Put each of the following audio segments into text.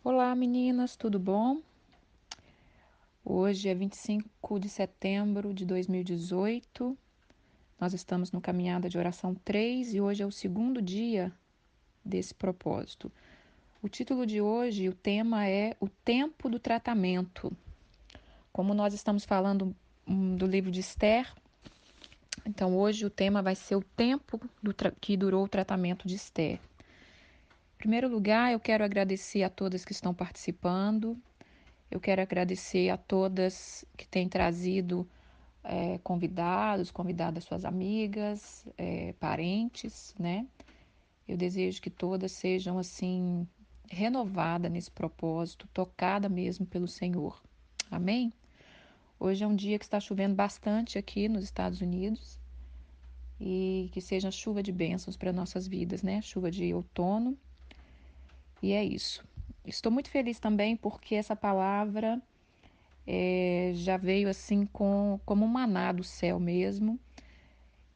Olá, meninas, tudo bom? Hoje é 25 de setembro de 2018. Nós estamos no Caminhada de Oração 3 e hoje é o segundo dia desse propósito. O título de hoje, o tema é O Tempo do Tratamento. Como nós estamos falando do livro de Esther, então hoje o tema vai ser o tempo que durou o tratamento de Esther. Em primeiro lugar, eu quero agradecer a todas que estão participando. Eu quero agradecer a todas que têm trazido convidadas, suas amigas, parentes, né? Eu desejo que todas sejam assim renovadas nesse propósito, tocada mesmo pelo Senhor. Amém? Hoje é um dia que está chovendo bastante aqui nos Estados Unidos e que seja chuva de bênçãos para nossas vidas, né? Chuva de outono. E é isso. Estou muito feliz também porque essa palavra já veio assim como um maná do céu mesmo.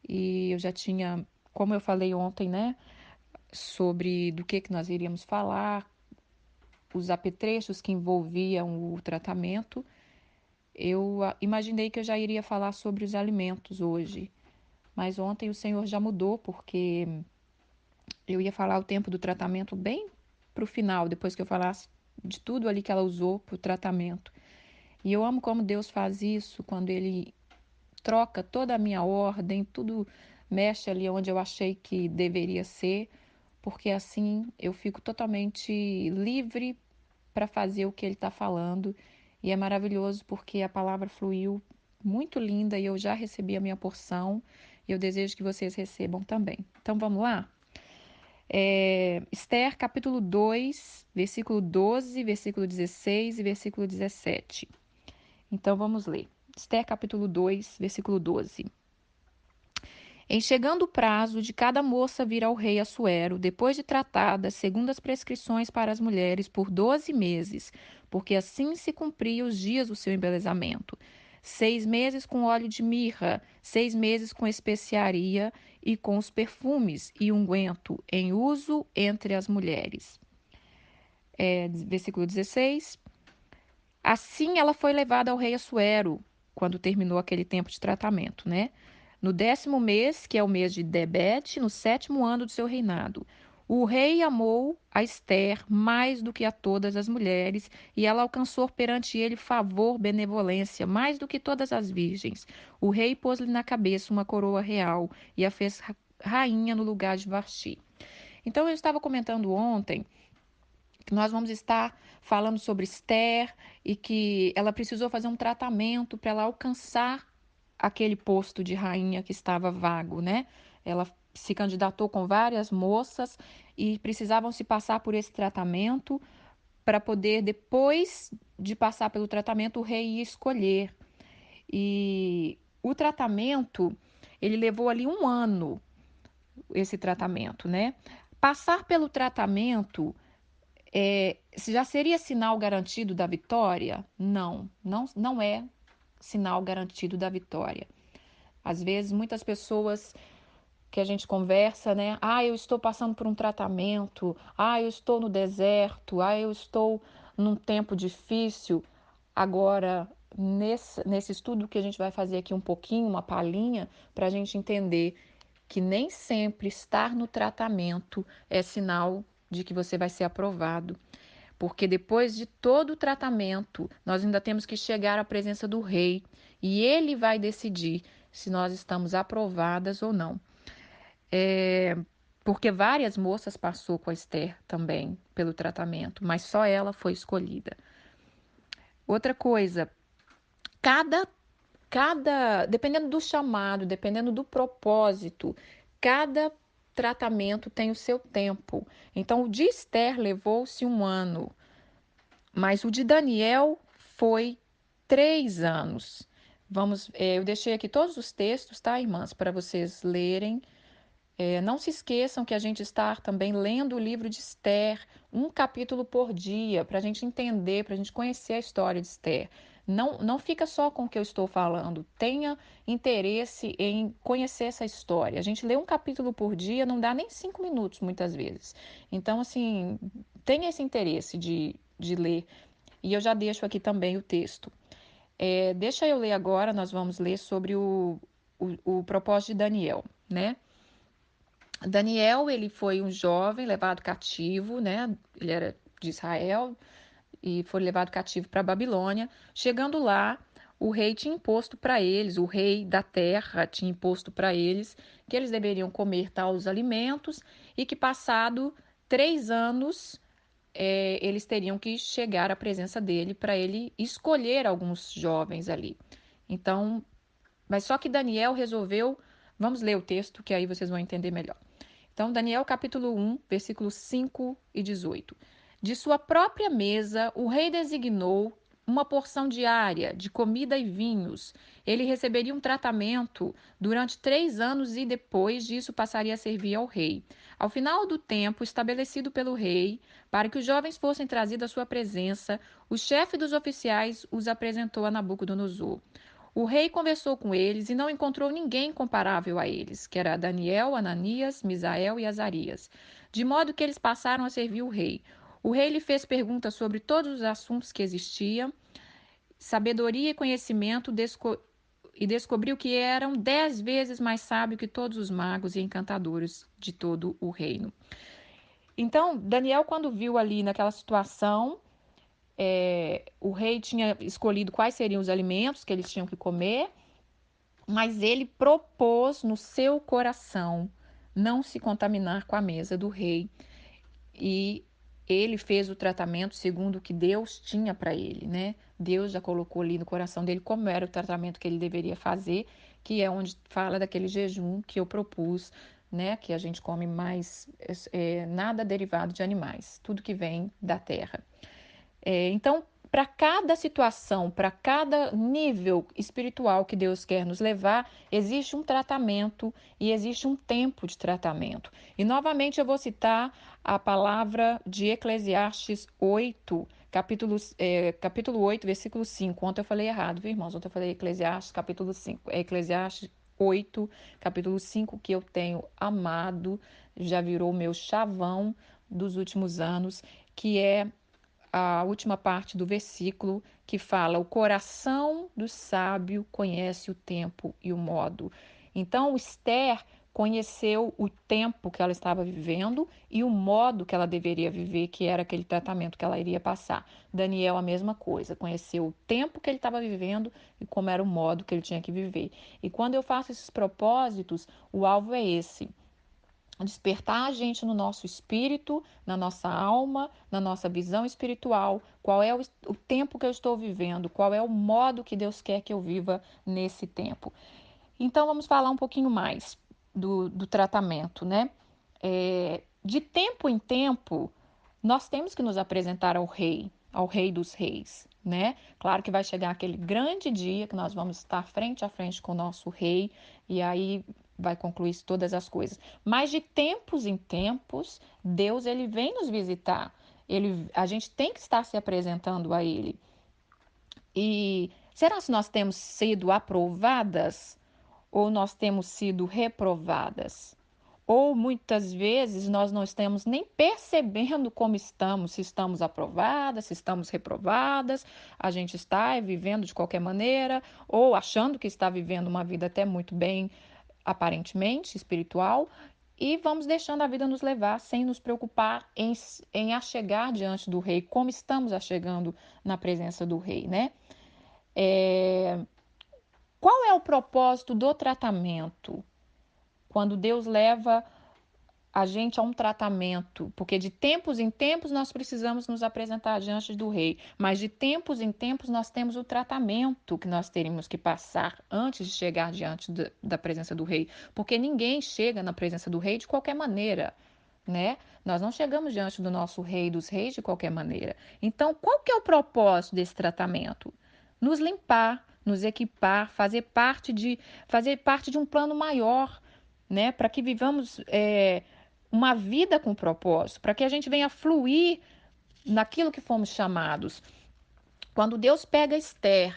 E eu já tinha, como eu falei ontem, né, sobre do que nós iríamos falar, os apetrechos que envolviam o tratamento, eu imaginei que eu já iria falar sobre os alimentos hoje. Mas ontem o Senhor já mudou, porque eu ia falar o tempo do tratamento bem para o final, depois que eu falasse de tudo ali que ela usou para o tratamento. E eu amo como Deus faz isso, quando Ele troca toda a minha ordem, tudo mexe ali onde eu achei que deveria ser, porque assim eu fico totalmente livre para fazer o que ele está falando. E é maravilhoso porque a palavra fluiu muito linda e eu já recebi a minha porção e eu desejo que vocês recebam também. Então vamos lá? Esther, capítulo 2, versículo 12, versículo 16 e versículo 17. Então vamos ler. Esther, capítulo 2, versículo 12. Em chegando o prazo de cada moça vir ao rei Assuero, depois de tratada, segundo as prescrições para as mulheres, por 12 meses, porque assim se cumpria os dias do seu embelezamento. 6 meses com óleo de mirra, 6 meses com especiaria e com os perfumes e unguento em uso entre as mulheres. Versículo 16. Assim ela foi levada ao rei Assuero, quando terminou aquele tempo de tratamento, né? No 10º mês, que é o mês de Debete, no 7º ano do seu reinado. O rei amou a Esther mais do que a todas as mulheres, e ela alcançou perante ele favor, benevolência, mais do que todas as virgens. O rei pôs-lhe na cabeça uma coroa real e a fez rainha no lugar de Vasti. Então, eu estava comentando ontem que nós vamos estar falando sobre Esther e que ela precisou fazer um tratamento para ela alcançar aquele posto de rainha que estava vago, né? Ela se candidatou com várias moças e precisavam se passar por esse tratamento para poder, depois de passar pelo tratamento, o rei ia escolher. E o tratamento, ele levou ali um ano, esse tratamento, né? Passar pelo tratamento já seria sinal garantido da vitória? Não, não é sinal garantido da vitória. Às vezes, muitas pessoas que a gente conversa, né? Ah, eu estou passando por um tratamento. Ah, eu estou no deserto. Ah, eu estou num tempo difícil. Agora, nesse estudo que a gente vai fazer aqui um pouquinho, uma palhinha, para a gente entender que nem sempre estar no tratamento é sinal de que você vai ser aprovado. Porque depois de todo o tratamento, nós ainda temos que chegar à presença do rei e ele vai decidir se nós estamos aprovadas ou não. Porque várias moças passou com a Esther também pelo tratamento, mas só ela foi escolhida. Outra coisa, cada dependendo do chamado, dependendo do propósito, cada tratamento tem o seu tempo. Então, o de Esther levou-se um ano, mas o de Daniel foi 3 anos. Eu deixei aqui todos os textos, tá, irmãs, para vocês lerem. Não se esqueçam que a gente está também lendo o livro de Esther, um capítulo por dia, para a gente entender, para a gente conhecer a história de Esther. Não fica só com o que eu estou falando, tenha interesse em conhecer essa história. A gente lê um capítulo por dia, não dá nem 5 minutos muitas vezes. Então, assim, tenha esse interesse de de ler. E eu já deixo aqui também o texto. Deixa eu ler agora, nós vamos ler sobre o propósito de Daniel, né? Daniel, ele foi um jovem levado cativo, né? Ele era de Israel e foi levado cativo para a Babilônia. Chegando lá, o rei tinha imposto para eles, o rei da terra tinha imposto para eles que eles deveriam comer tais alimentos e que passado 3 anos eles teriam que chegar à presença dele para ele escolher alguns jovens ali. Então, mas só que Daniel resolveu. Vamos ler o texto que aí vocês vão entender melhor. Então, Daniel capítulo 1, versículos 5 e 18. De sua própria mesa, o rei designou uma porção diária de comida e vinhos. Ele receberia um tratamento durante 3 anos e depois disso passaria a servir ao rei. Ao final do tempo estabelecido pelo rei, para que os jovens fossem trazidos à sua presença, o chefe dos oficiais os apresentou a Nabucodonosor. O rei conversou com eles e não encontrou ninguém comparável a eles, que era Daniel, Ananias, Misael e Azarias, de modo que eles passaram a servir o rei. O rei lhe fez perguntas sobre todos os assuntos que existiam, sabedoria e conhecimento, e descobriu que eram 10 vezes mais sábio que todos os magos e encantadores de todo o reino. Então, Daniel, quando viu ali naquela situação, o rei tinha escolhido quais seriam os alimentos que eles tinham que comer, mas ele propôs no seu coração não se contaminar com a mesa do rei e ele fez o tratamento segundo o que Deus tinha para ele, né? Deus já colocou ali no coração dele como era o tratamento que ele deveria fazer, que é onde fala daquele jejum que eu propus, né? Que a gente come mais nada derivado de animais, tudo que vem da terra. Então, para cada situação, para cada nível espiritual que Deus quer nos levar, existe um tratamento e existe um tempo de tratamento. E novamente eu vou citar a palavra de Eclesiastes 8, capítulo 8, versículo 5. Ontem eu falei errado, viu, irmãos? Ontem eu falei Eclesiastes, capítulo 5. É Eclesiastes 8, capítulo 5, que eu tenho amado, já virou meu chavão dos últimos anos, que é a última parte do versículo que fala: o coração do sábio conhece o tempo e o modo. Então, Esther conheceu o tempo que ela estava vivendo e o modo que ela deveria viver, que era aquele tratamento que ela iria passar. Daniel, a mesma coisa, conheceu o tempo que ele estava vivendo e como era o modo que ele tinha que viver. E quando eu faço esses propósitos, o alvo é esse: despertar a gente no nosso espírito, na nossa alma, na nossa visão espiritual, qual é o tempo que eu estou vivendo, qual é o modo que Deus quer que eu viva nesse tempo. Então, vamos falar um pouquinho mais do tratamento, né? De tempo em tempo, nós temos que nos apresentar ao Rei dos Reis, né? Claro que vai chegar aquele grande dia que nós vamos estar frente a frente com o nosso Rei e aí vai concluir todas as coisas. Mas de tempos em tempos, Deus ele vem nos visitar. A gente tem que estar se apresentando a Ele. E será que nós temos sido aprovadas ou nós temos sido reprovadas? Ou muitas vezes nós não estamos nem percebendo como estamos, se estamos aprovadas, se estamos reprovadas, a gente está vivendo de qualquer maneira, ou achando que está vivendo uma vida até muito bem, aparentemente espiritual, e vamos deixando a vida nos levar sem nos preocupar em achegar diante do rei, como estamos achegando na presença do rei, né? Qual é o propósito do tratamento? Quando Deus leva a gente a um tratamento, porque de tempos em tempos nós precisamos nos apresentar diante do rei, mas de tempos em tempos nós temos o tratamento que nós teríamos que passar antes de chegar diante da presença do rei, porque ninguém chega na presença do rei de qualquer maneira, né? Nós não chegamos diante do nosso rei dos reis de qualquer maneira. Então, qual que é o propósito desse tratamento? Nos limpar, nos equipar, fazer parte de um plano maior, né? Para que vivamos uma vida com propósito, para que a gente venha fluir naquilo que fomos chamados. Quando Deus pega Esther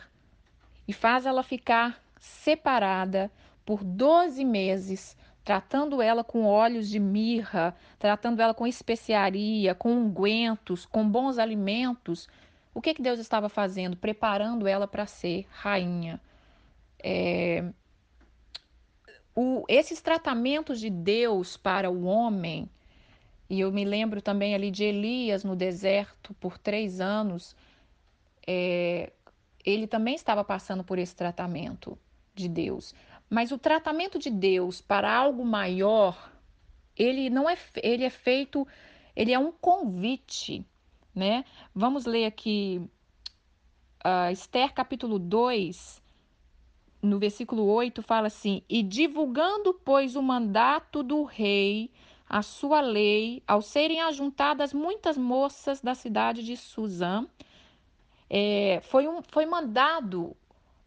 e faz ela ficar separada por 12 meses tratando ela com óleos de mirra, tratando ela com especiaria, com ungüentos, com bons alimentos, o que Deus estava fazendo? Preparando ela para ser rainha. Esses tratamentos de Deus para o homem, e eu me lembro também ali de Elias no deserto por 3 anos, ele também estava passando por esse tratamento de Deus. Mas o tratamento de Deus para algo maior, ele não é, ele é feito, ele é um convite, né? Vamos ler aqui Esther capítulo 2, no versículo 8, fala assim: E divulgando, pois, o mandato do rei, a sua lei, ao serem ajuntadas muitas moças da cidade de Suzã, foi mandado,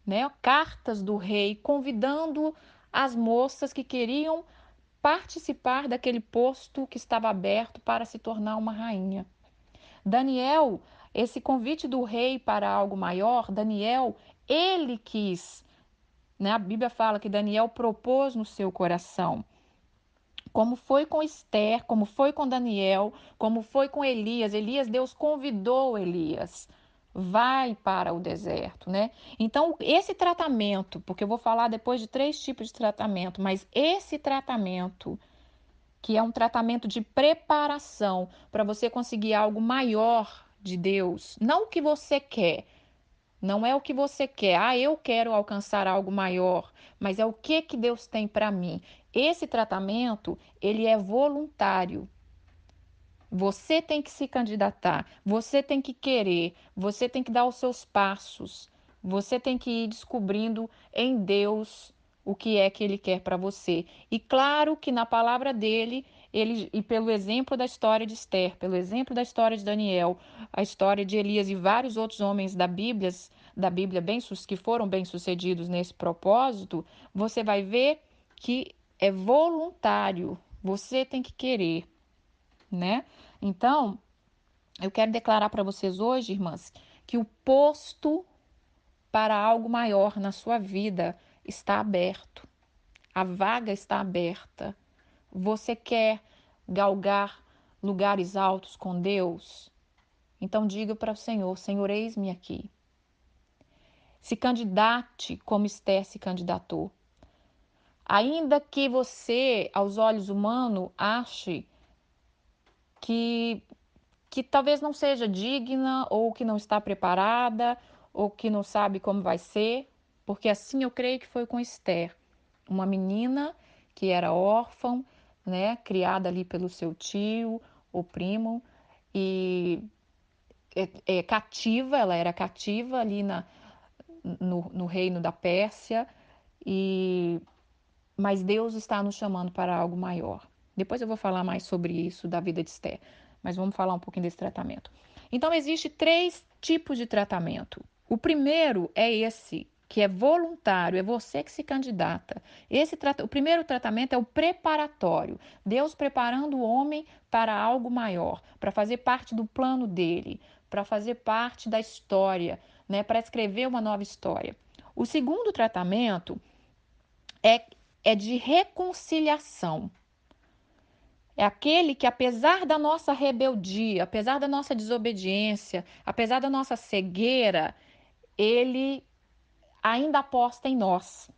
né, cartas do rei convidando as moças que queriam participar daquele posto que estava aberto para se tornar uma rainha. Daniel, esse convite do rei para algo maior, Daniel, ele quis, né? A Bíblia fala que Daniel propôs no seu coração. Como foi com Esther, como foi com Daniel, como foi com Elias. Elias, Deus convidou Elias. Vai para o deserto, né? Então, esse tratamento, porque eu vou falar depois de 3 tipos de tratamento, mas esse tratamento, que é um tratamento de preparação para você conseguir algo maior de Deus, não o que você quer, não é o que você quer. Ah, eu quero alcançar algo maior, mas é o que Deus tem para mim. Esse tratamento, ele é voluntário. Você tem que se candidatar, você tem que querer, você tem que dar os seus passos, você tem que ir descobrindo em Deus o que é que Ele quer para você. E claro que na palavra dele, ele, e pelo exemplo da história de Esther, pelo exemplo da história de Daniel, a história de Elias e vários outros homens da Bíblia que foram bem-sucedidos nesse propósito, você vai ver que é voluntário, você tem que querer, né? Então, eu quero declarar para vocês hoje, irmãs, que o posto para algo maior na sua vida está aberto. A vaga está aberta. Você quer galgar lugares altos com Deus? Então diga para o Senhor: Senhor, eis-me aqui. Se candidate como Esther se candidatou. Ainda que você, aos olhos humanos, ache que talvez não seja digna, ou que não está preparada, ou que não sabe como vai ser, porque assim eu creio que foi com Esther, uma menina que era órfã, né, criada ali pelo seu tio, o primo, e cativa, ela era cativa ali no reino da Pérsia, e mas Deus está nos chamando para algo maior. Depois eu vou falar mais sobre isso da vida de Esther, mas vamos falar um pouquinho desse tratamento. Então, existe 3 tipos de tratamento. O primeiro é esse, que é voluntário, é você que se candidata. O primeiro tratamento é o preparatório. Deus preparando o homem para algo maior, para fazer parte do plano dele, para fazer parte da história, né, para escrever uma nova história. O segundo tratamento é, é de reconciliação. É aquele que, apesar da nossa rebeldia, apesar da nossa desobediência, apesar da nossa cegueira, ele ainda aposta em nós.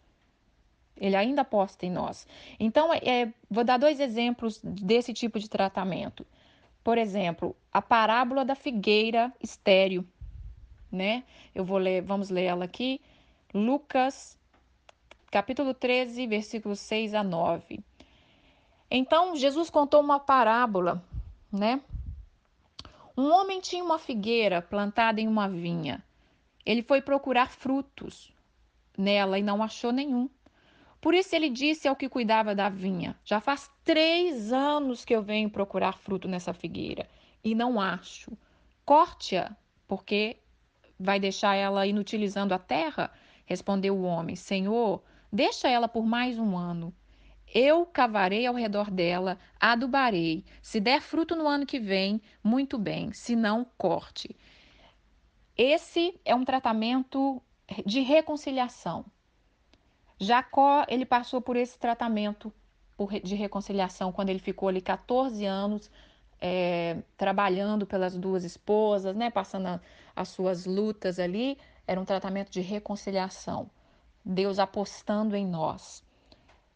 Ele ainda aposta em nós. Então, vou dar 2 exemplos desse tipo de tratamento. Por exemplo, a parábola da figueira estéril, né? Vamos ler ela aqui. Lucas, capítulo 13, versículos 6 a 9. Então, Jesus contou uma parábola, né? Um homem tinha uma figueira plantada em uma vinha. Ele foi procurar frutos nela e não achou nenhum. Por isso ele disse ao que cuidava da vinha: Já faz 3 anos que eu venho procurar fruto nessa figueira e não acho. Corte-a, porque vai deixar ela inutilizando a terra? Respondeu o homem: Senhor, deixa ela por mais um ano. Eu cavarei ao redor dela, adubarei. Se der fruto no ano que vem, muito bem, se não, corte. Esse é um tratamento de reconciliação. Jacó, ele passou por esse tratamento de reconciliação quando ele ficou ali 14 anos trabalhando pelas duas esposas, né? Passando as suas lutas ali. Era um tratamento de reconciliação. Deus apostando em nós.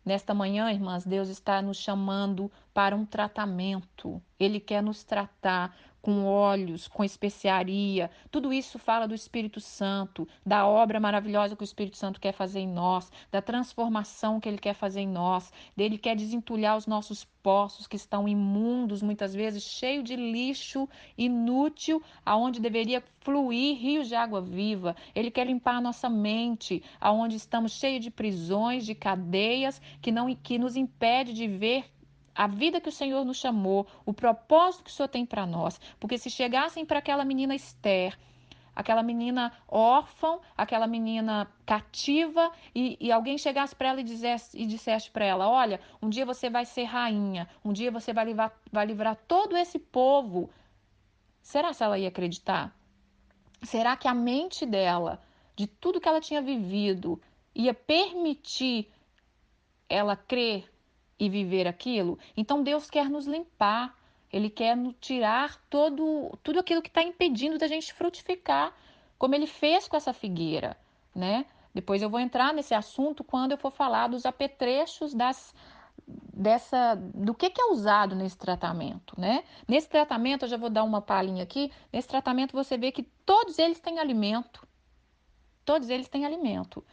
Nesta manhã, irmãs, Deus está nos chamando para um tratamento. Ele quer nos tratar com óleos, com especiaria. Tudo isso fala do Espírito Santo, da obra maravilhosa que o Espírito Santo quer fazer em nós, da transformação que ele quer fazer em nós. Ele quer desentulhar os nossos poços que estão imundos, muitas vezes cheios de lixo inútil, aonde deveria fluir rios de água viva. Ele quer limpar a nossa mente, aonde estamos cheios de prisões, de cadeias que nos impede de ver a vida que o Senhor nos chamou, o propósito que o Senhor tem para nós. Porque se chegassem para aquela menina Esther, aquela menina órfã, aquela menina cativa, e alguém chegasse para ela e dissesse para ela: olha, um dia você vai ser rainha, um dia você vai livrar todo esse povo. Será que ela ia acreditar? Será que a mente dela, de tudo que ela tinha vivido, ia permitir ela crer e viver aquilo? Então Deus quer nos limpar. Ele quer nos tirar tudo aquilo que está impedindo da gente frutificar, como ele fez com essa figueira, né? Depois eu vou entrar nesse assunto quando eu for falar dos apetrechos do que é usado nesse tratamento, né? Nesse tratamento, eu já vou dar uma palhinha aqui. Nesse tratamento você vê que todos eles têm alimento. Todos eles têm alimento,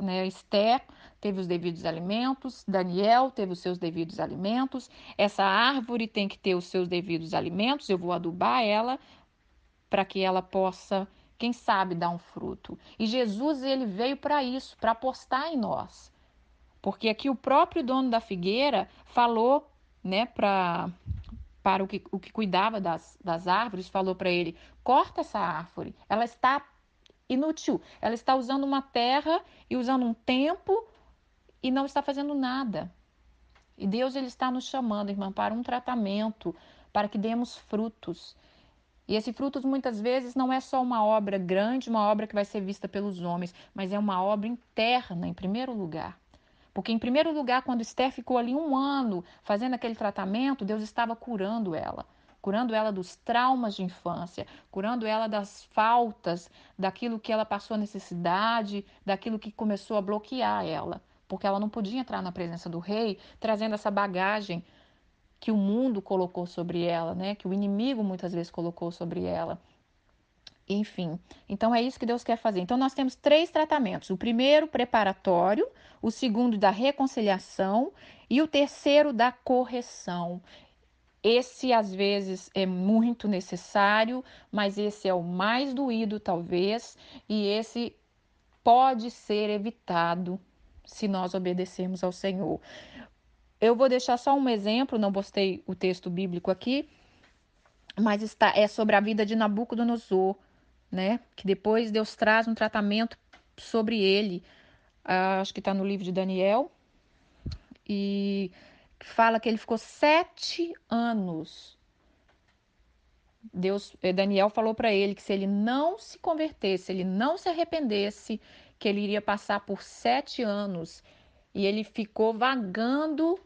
né? Esther teve os devidos alimentos, Daniel teve os seus devidos alimentos, essa árvore tem que ter os seus devidos alimentos, eu vou adubar ela para que ela possa, quem sabe, dar um fruto. E Jesus, ele veio para isso, para apostar em nós. Porque aqui o próprio dono da figueira falou, né, para o que cuidava das árvores, falou para ele: corta essa árvore, ela está inútil, ela está usando uma terra e usando um tempo e não está fazendo nada. E Deus, ele está nos chamando, irmã, para um tratamento, para que demos frutos. E esse frutos muitas vezes não é só uma obra grande, uma obra que vai ser vista pelos homens, mas é uma obra interna, em primeiro lugar. Porque, em primeiro lugar, quando Esther ficou ali 1 ano fazendo aquele tratamento, Deus estava curando ela dos traumas de infância, curando ela das faltas, daquilo que ela passou necessidade, daquilo que começou a bloquear ela. Porque ela não podia entrar na presença do rei trazendo essa bagagem que o mundo colocou sobre ela, né? Que o inimigo muitas vezes colocou sobre ela. Enfim, então é isso que Deus quer fazer. Então nós temos 3 tratamentos: o primeiro, preparatório; o segundo, da reconciliação; e o terceiro, da correção. Esse às vezes é muito necessário, mas esse é o mais doído, talvez, e esse pode ser evitado se nós obedecermos ao Senhor. Eu vou deixar só um exemplo, não postei o texto bíblico aqui, mas é sobre a vida de Nabucodonosor, né? Que depois Deus traz um tratamento sobre ele. Acho que está no livro de Daniel, e fala que ele ficou 7 anos. Daniel falou para ele que se ele não se convertesse, ele não se arrependesse, que ele iria passar por 7 anos. E ele ficou vagando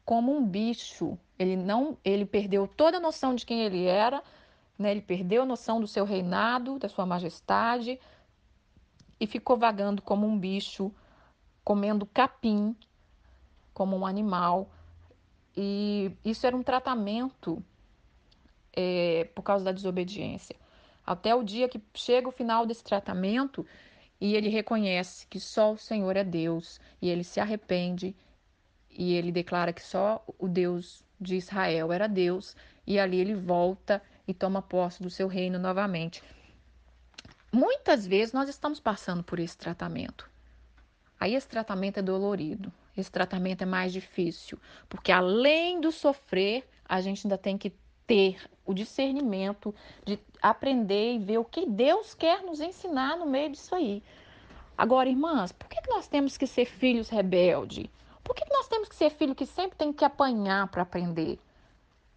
como um bicho. Ele perdeu toda a noção de quem ele era, né? Ele perdeu a noção do seu reinado, da sua majestade, e ficou vagando como um bicho, comendo capim, como um animal. E isso era um tratamento por causa da desobediência. Até o dia que chega o final desse tratamento e ele reconhece que só o Senhor é Deus, e ele se arrepende, e ele declara que só o Deus de Israel era Deus, e ali ele volta e toma posse do seu reino novamente. Muitas vezes nós estamos passando por esse tratamento. Aí esse tratamento é dolorido, esse tratamento é mais difícil, porque além do sofrer, a gente ainda tem que ter o discernimento de aprender e ver o que Deus quer nos ensinar no meio disso aí. Agora, irmãs, por que nós temos que ser filhos rebeldes? Por que nós temos que ser filho que sempre tem que apanhar para aprender?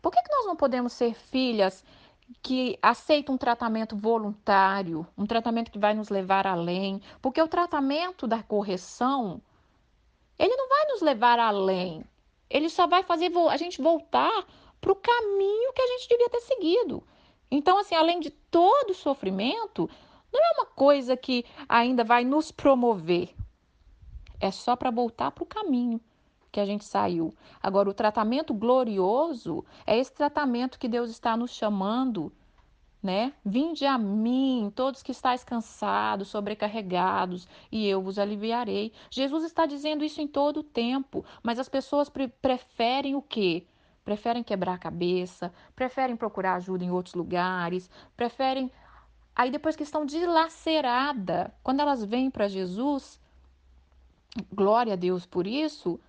Por que nós não podemos ser filhas que aceitam um tratamento voluntário, um tratamento que vai nos levar além? Porque o tratamento da correção, Ele não vai nos levar além. Ele só vai fazer a gente voltar para o caminho que a gente devia ter seguido. Então, assim, além de todo o sofrimento, não é uma coisa que ainda vai nos promover. É só para voltar para o caminho que a gente saiu. Agora, o tratamento glorioso é esse tratamento que Deus está nos chamando, né? Vinde a mim, todos que estáis cansados, sobrecarregados, e eu vos aliviarei. Jesus está dizendo isso em todo o tempo, mas as pessoas preferem o quê? Preferem quebrar a cabeça, preferem procurar ajuda em outros lugares, preferem. Aí depois que estão dilaceradas, quando elas vêm para Jesus, glória a Deus por isso,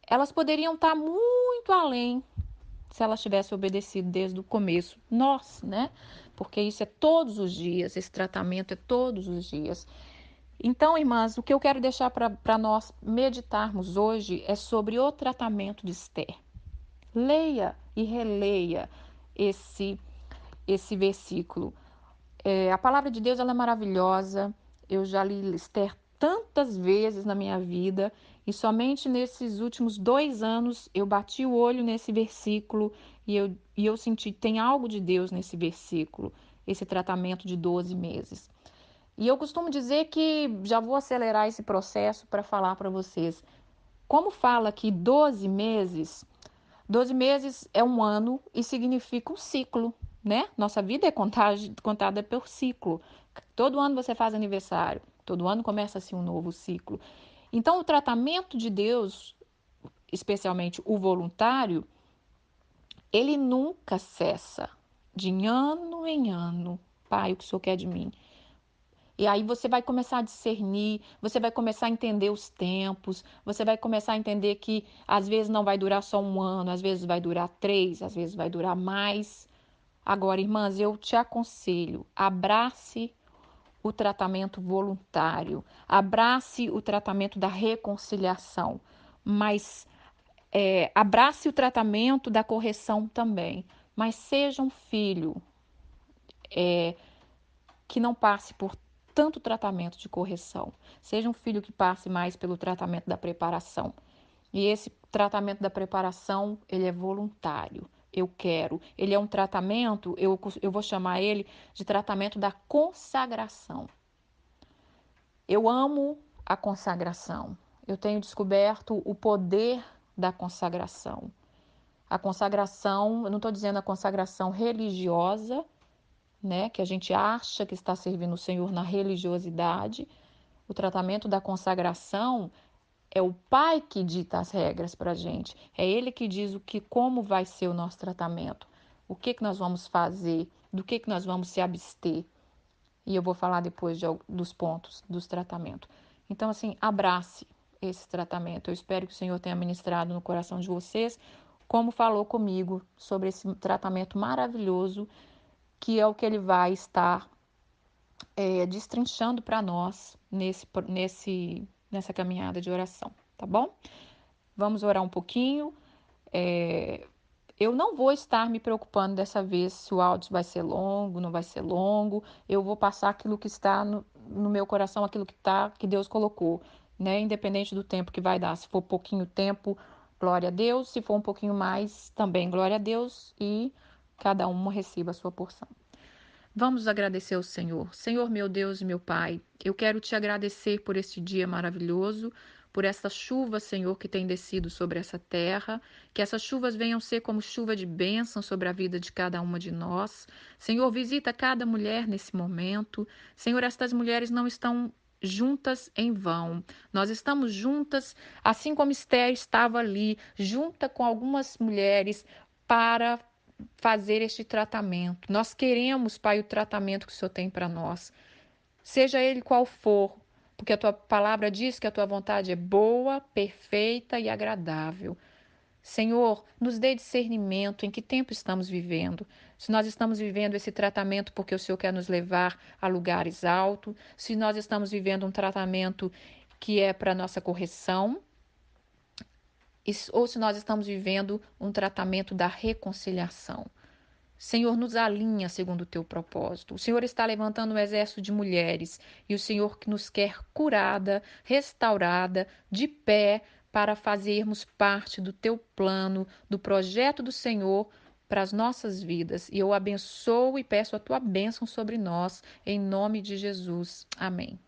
elas poderiam estar muito além se elas tivessem obedecido desde o começo. Nós, né? Porque isso é todos os dias, esse tratamento é todos os dias. Então, irmãs, o que eu quero deixar para nós meditarmos hoje é sobre o tratamento de Esther. Leia e releia esse, esse versículo. A palavra de Deus ela é maravilhosa. Eu já li Esther tantas vezes na minha vida e somente nesses últimos 2 anos eu bati o olho nesse versículo e eu senti que tem algo de Deus nesse versículo, esse tratamento de 12 meses. E eu costumo dizer que já vou acelerar esse processo para falar para vocês. Como fala que 12 meses, 12 meses é um ano e significa um ciclo, né? Nossa vida é contada por ciclo. Todo ano você faz aniversário, todo ano começa-se um novo ciclo. Então, o tratamento de Deus, especialmente o voluntário, ele nunca cessa, de ano em ano. Pai, o que o Senhor quer de mim? E aí você vai começar a discernir, você vai começar a entender os tempos, você vai começar a entender que às vezes não vai durar só um ano, às vezes vai durar 3, às vezes vai durar mais. Agora, irmãs, eu te aconselho, abrace o tratamento voluntário, abrace o tratamento da reconciliação, mas abrace o tratamento da correção também. Mas seja um filho que não passe por tanto tratamento de correção. Seja um filho que passe mais pelo tratamento da preparação. E esse tratamento da preparação, ele é voluntário. Eu quero. Ele é um tratamento, eu vou chamar ele de tratamento da consagração. Eu amo a consagração. Eu tenho descoberto o poder da consagração. A consagração, eu não estou dizendo a consagração religiosa, né, que a gente acha que está servindo o Senhor na religiosidade. O tratamento da consagração é o Pai que dita as regras para a gente. É Ele que diz como vai ser o nosso tratamento, o que nós vamos fazer, do que nós vamos se abster. E eu vou falar depois dos pontos dos tratamentos. Então, assim, abrace esse tratamento. Eu espero que o Senhor tenha ministrado no coração de vocês, como falou comigo sobre esse tratamento maravilhoso, que é o que Ele vai estar destrinchando para nós nessa caminhada de oração, tá bom? Vamos orar um pouquinho. Eu não vou estar me preocupando dessa vez se o áudio vai ser longo, não vai ser longo. Eu vou passar aquilo que está no meu coração, aquilo que Deus colocou, né? Independente do tempo que vai dar. Se for pouquinho tempo, glória a Deus. Se for um pouquinho mais, também glória a Deus. E cada um receba a sua porção. Vamos agradecer ao Senhor. Senhor, meu Deus e meu Pai, eu quero te agradecer por este dia maravilhoso, por esta chuva, Senhor, que tem descido sobre essa terra, que essas chuvas venham ser como chuva de bênção sobre a vida de cada uma de nós. Senhor, visita cada mulher nesse momento. Senhor, estas mulheres não estão juntas em vão. Nós estamos juntas, assim como Esther estava ali, junta com algumas mulheres para fazer este tratamento. Nós queremos, Pai, o tratamento que o Senhor tem para nós, seja ele qual for, porque a tua palavra diz que a tua vontade é boa, perfeita e agradável. Senhor, nos dê discernimento em que tempo estamos vivendo. Se nós estamos vivendo esse tratamento porque o Senhor quer nos levar a lugares altos, se nós estamos vivendo um tratamento que é para nossa correção, ou se nós estamos vivendo um tratamento da reconciliação. Senhor, nos alinha segundo o teu propósito. O Senhor está levantando um exército de mulheres e o Senhor que nos quer curada, restaurada, de pé, para fazermos parte do teu plano, do projeto do Senhor para as nossas vidas. E eu abençoo e peço a tua bênção sobre nós, em nome de Jesus. Amém.